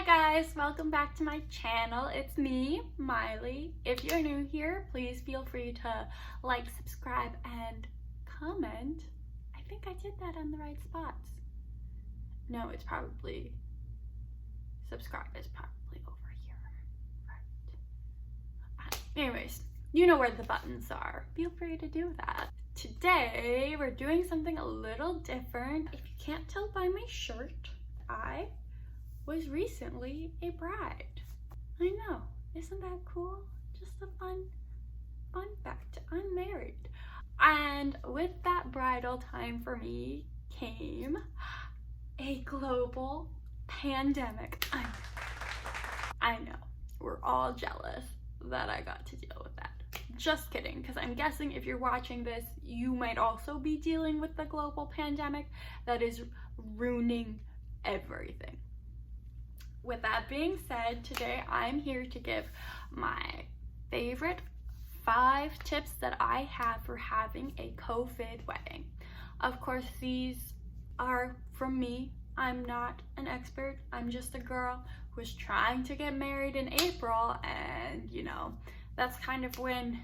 guys, welcome back to my channel. It's me, Miley. If you're new here, please feel free to like, subscribe, and comment. I think I did that on the right spots. No, it's probably, subscribe is probably over here, right? Anyways, you know where the buttons are. Feel free to do that. Today, we're doing something a little different. If you can't tell by my shirt, I was recently a bride. I know, isn't that cool? Just a fun fact. I'm married. And with that bridal time for me came a global pandemic. I know, we're all jealous that I got to deal with that. Just kidding, because I'm guessing if you're watching this, you might also be dealing with the global pandemic that is ruining everything. With that being said, today I'm here to give my favorite 5 tips that I have for having a COVID wedding. Of course, these are from me. I'm not an expert. I'm just a girl who's trying to get married in April, and you know, that's kind of when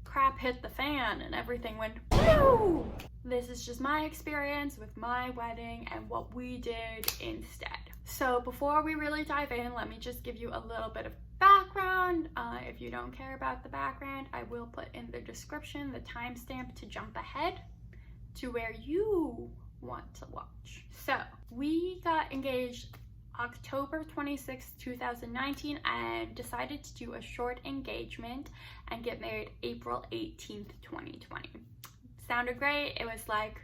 crap hit the fan and everything went woo! This is just my experience with my wedding and what we did instead. So before we really dive in, let me just give you a little bit of background. If you don't care about the background, I will put in the description the timestamp to jump ahead to where you want to watch. So we got engaged October 26, 2019 and decided to do a short engagement and get married April 18th, 2020. Sounded great. It was like,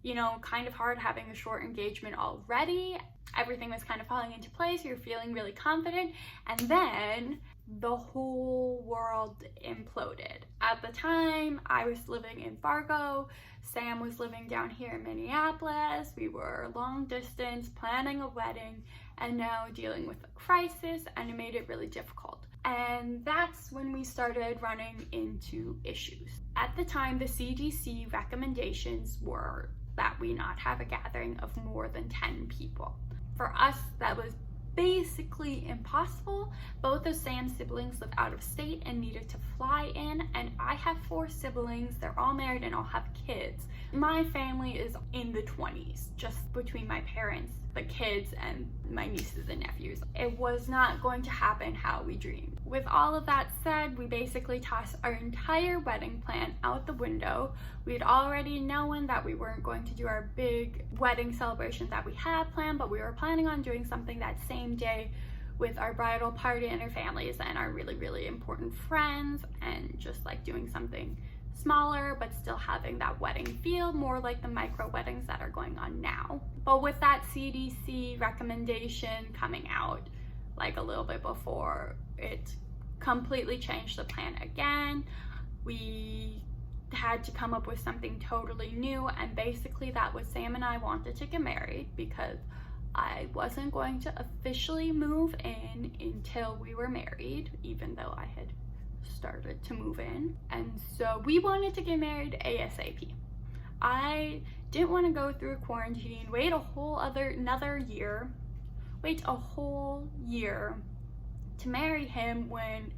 you know, kind of hard having a short engagement already. Everything was kind of falling into place. You're feeling really confident. And then the whole world imploded. At the time, I was living in Fargo. Sam was living down here in Minneapolis. We were long distance, planning a wedding, and now dealing with a crisis, and it made it really difficult. And that's when we started running into issues. At the time, the CDC recommendations were that we not have a gathering of more than 10 people. For us, that was basically impossible. Both of Sam's siblings live out of state and needed to fly in, and I have 4 siblings. They're all married and all have kids. My family is in the 20s, just between my parents, the kids, and my nieces and nephews. It was not going to happen how we dreamed. With all of that said, we basically tossed our entire wedding plan out the window. We had already known that we weren't going to do our big wedding celebration that we had planned, but we were planning on doing something that same day with our bridal party and our families and our really, really important friends, and just like doing something smaller but still having that wedding feel, more like the micro weddings that are going on now. But with that CDC recommendation coming out like a little bit before, it completely changed the plan again. We had to come up with something totally new, and basically that was Sam and I wanted to get married because I wasn't going to officially move in until we were married, even though I had started to move in. And so we wanted to get married ASAP. I didn't want to go through quarantine, wait a whole year to marry him, when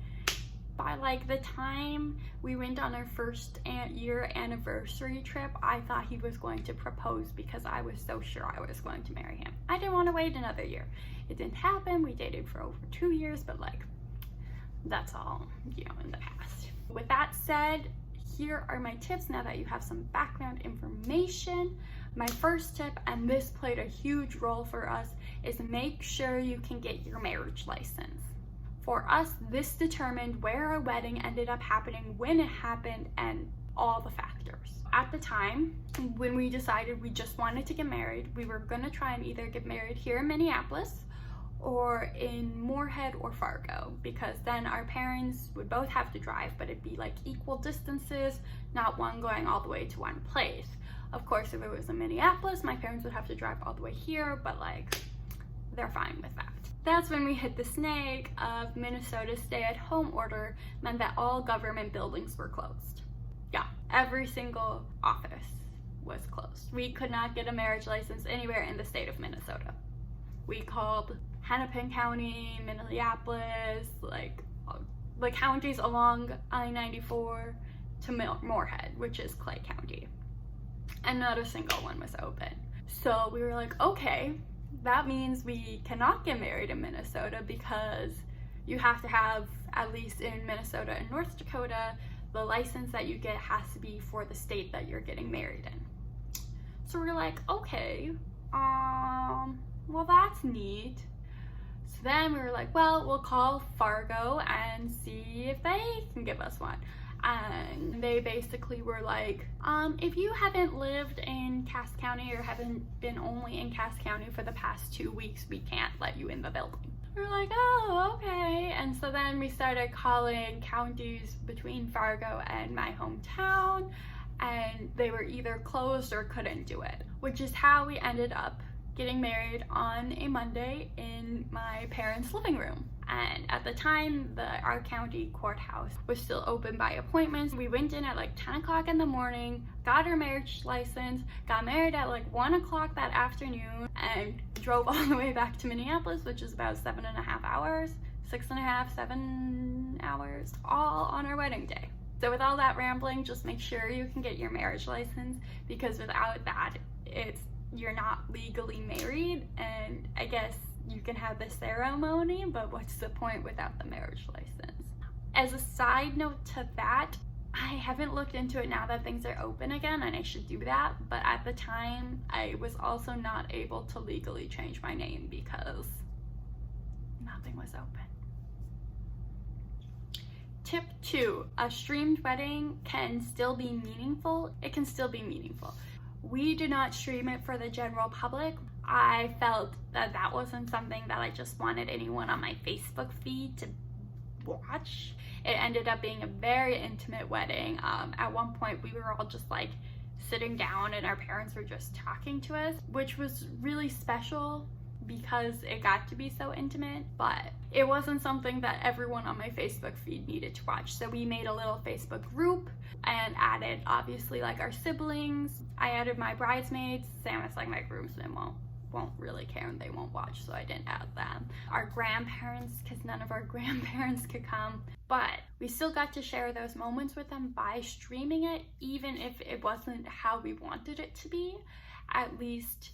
by like the time we went on our first year anniversary trip, I thought he was going to propose because I was so sure I was going to marry him. I didn't want to wait another year. It didn't happen. We dated for over 2 years, but like, that's all, you know, in the past. With that said, here are my tips now that you have some background information. My first tip, and this played a huge role for us, is make sure you can get your marriage license. For us, this determined where our wedding ended up happening, when it happened, and all the factors. At the time, when we decided we just wanted to get married, we were gonna try and either get married here in Minneapolis or in Moorhead or Fargo, because then our parents would both have to drive, but it'd be like equal distances, not one going all the way to one place. Of course, if it was in Minneapolis, my parents would have to drive all the way here, but like, they're fine with that. That's when we hit the snag of Minnesota's stay-at-home order meant that all government buildings were closed. Yeah, every single office was closed. We could not get a marriage license anywhere in the state of Minnesota. We called Hennepin County, Minneapolis, like the counties along I-94 to Moorhead, which is Clay County. And not a single one was open. So we were like, okay, that means we cannot get married in Minnesota because you have to have, at least in Minnesota and North Dakota, the license that you get has to be for the state that you're getting married in. So we're like, okay, well, that's neat. So then we were like, well, we'll call Fargo and see if they can give us one. And they basically were like, if you haven't lived in Cass County or haven't been only in Cass County for the past 2 weeks, we can't let you in the building. We're like, oh, okay. And so then we started calling counties between Fargo and my hometown, and they were either closed or couldn't do it, which is how we ended up getting married on a Monday in my parents' living room. And at the time, our county courthouse was still open by appointments. We went in at like 10 o'clock in the morning, got our marriage license, got married at like 1 o'clock that afternoon, and drove all the way back to Minneapolis, which is about 7.5 hours, 6.5, 7 hours, all on our wedding day. So with all that rambling, just make sure you can get your marriage license, because without that, you're not legally married. And I guess you can have the ceremony, but what's the point without the marriage license? As a side note to that, I haven't looked into it now that things are open again, and I should do that, but at the time I was also not able to legally change my name because nothing was open. Tip 2, a streamed wedding can still be meaningful. It can still be meaningful. We did not stream it for the general public. I felt that that wasn't something that I just wanted anyone on my Facebook feed to watch. It ended up being a very intimate wedding. At one point we were all just like sitting down and our parents were just talking to us, which was really special because it got to be so intimate, but it wasn't something that everyone on my Facebook feed needed to watch. So we made a little Facebook group and added obviously like our siblings. I added my bridesmaids. Sam is like my groomsmen won't really care and they won't watch, so I didn't add them. Our grandparents, because none of our grandparents could come, but we still got to share those moments with them by streaming it, even if it wasn't how we wanted it to be. At least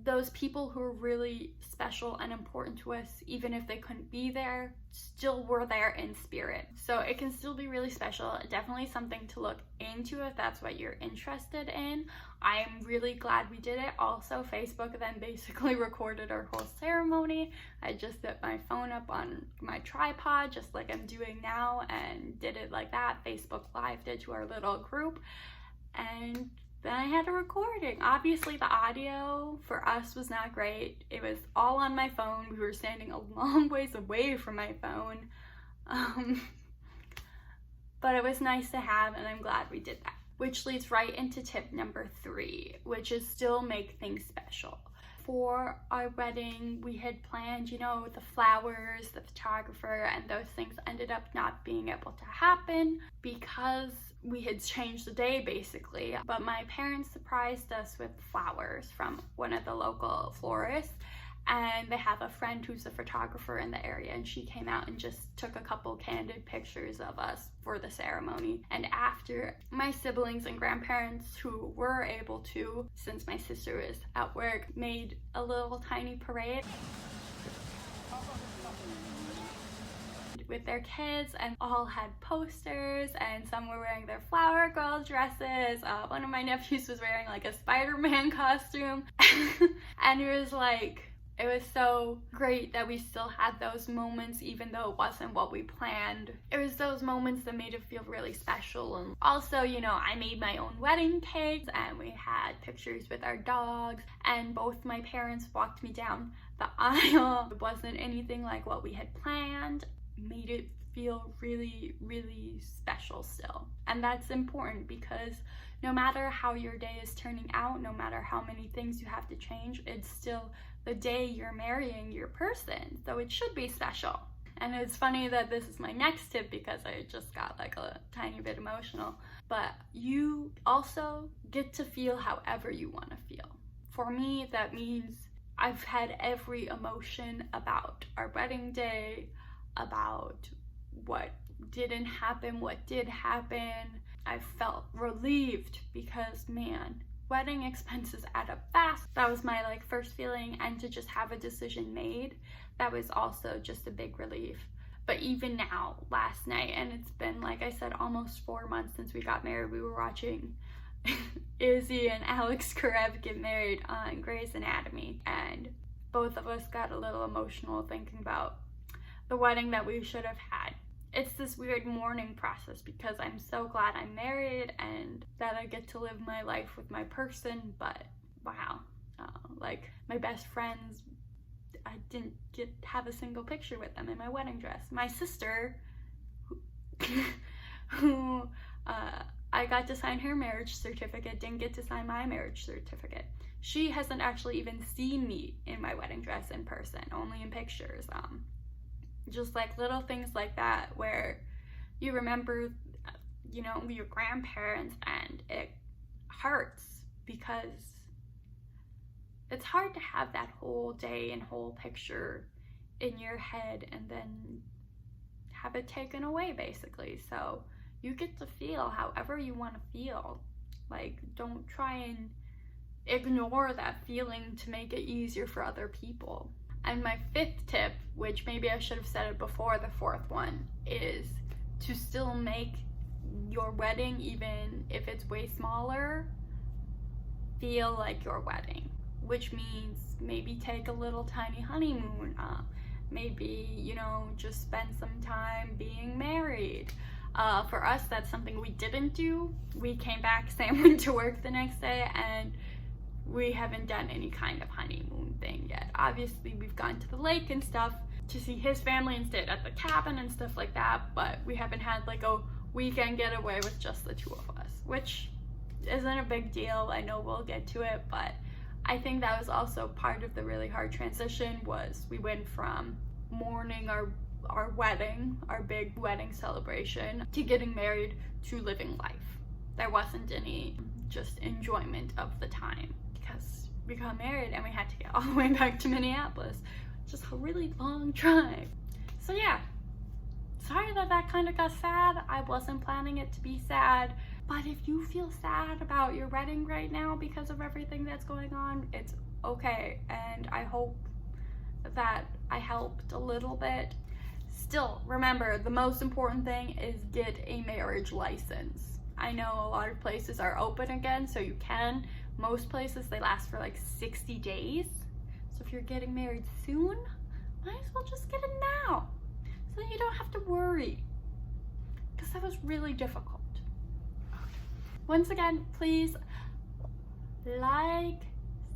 those people who are really special and important to us, even if they couldn't be there, still were there in spirit. So it can still be really special. Definitely something to look into if that's what you're interested in. I'm really glad we did it. Also, Facebook then basically recorded our whole ceremony. I just set my phone up on my tripod, just like I'm doing now, and did it like that. Facebook Live did to our little group, and then I had a recording. Obviously the audio for us was not great. It was all on my phone. We were standing a long ways away from my phone. But it was nice to have, and I'm glad we did that. Which leads right into tip number 3, which is still make things special. For our wedding, we had planned, the flowers, the photographer, and those things ended up not being able to happen because we had changed the day basically. But my parents surprised us with flowers from one of the local florists, and they have a friend who's a photographer in the area, and she came out and just took a couple candid pictures of us for the ceremony. And after, my siblings and grandparents who were able to, since my sister was at work, made a little tiny parade with their kids, and all had posters, and some were wearing their flower girl dresses. One of my nephews was wearing like a Spider-Man costume. And it was so great that we still had those moments, even though it wasn't what we planned. It was those moments that made it feel really special. And also, I made my own wedding cakes, and we had pictures with our dogs, and both my parents walked me down the aisle. It wasn't anything like what we had planned. Made it feel really, really special still. And that's important, because no matter how your day is turning out, no matter how many things you have to change, it's still the day you're marrying your person, so it should be special. And it's funny that this is my next tip because I just got like a tiny bit emotional, but you also get to feel however you want to feel. For me, that means I've had every emotion about our wedding day, about what didn't happen, what did happen. I felt relieved because, man, wedding expenses add up fast. That was my first feeling, and to just have a decision made, that was also just a big relief. But even now, last night, and it's been, like I said, almost 4 months since we got married, we were watching Izzy and Alex Karev get married on Grey's Anatomy, and both of us got a little emotional thinking about the wedding that we should have had. It's this weird mourning process because I'm so glad I'm married and that I get to live my life with my person, but wow, like my best friends, I didn't have a single picture with them in my wedding dress. My sister, who I got to sign her marriage certificate, didn't get to sign my marriage certificate. She hasn't actually even seen me in my wedding dress in person, only in pictures. Just little things like that where you remember, your grandparents, and it hurts because it's hard to have that whole day and whole picture in your head and then have it taken away, basically. So you get to feel however you want to feel. Don't try and ignore that feeling to make it easier for other people. And my 5th tip, which maybe I should have said it before the 4th one, is to still make your wedding, even if it's way smaller, feel like your wedding. Which means maybe take a little tiny honeymoon, maybe, just spend some time being married. For us, that's something we didn't do. We came back, Sam went to work the next day, and we haven't done any kind of honeymoon thing yet. Obviously, we've gone to the lake and stuff to see his family and stayed at the cabin and stuff like that, but we haven't had a weekend getaway with just the 2 of us, which isn't a big deal. I know we'll get to it, but I think that was also part of the really hard transition. Was we went from mourning our wedding, our big wedding celebration, to getting married, to living life. There wasn't any just enjoyment of the time because we got married and we had to get all the way back to Minneapolis. Just a really long drive. So yeah, sorry that kind of got sad. I wasn't planning it to be sad, but if you feel sad about your wedding right now because of everything that's going on, it's okay, and I hope that I helped a little bit. Still, remember, the most important thing is get a marriage license. I know a lot of places are open again, so you can. Most places, they last for 60 days. So if you're getting married soon, might as well just get it now, so you don't have to worry, because that was really difficult. Once again, please like,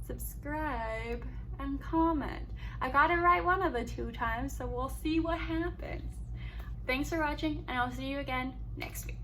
subscribe, and comment. I got it right one of the 2 times, so we'll see what happens. Thanks for watching, and I'll see you again next week.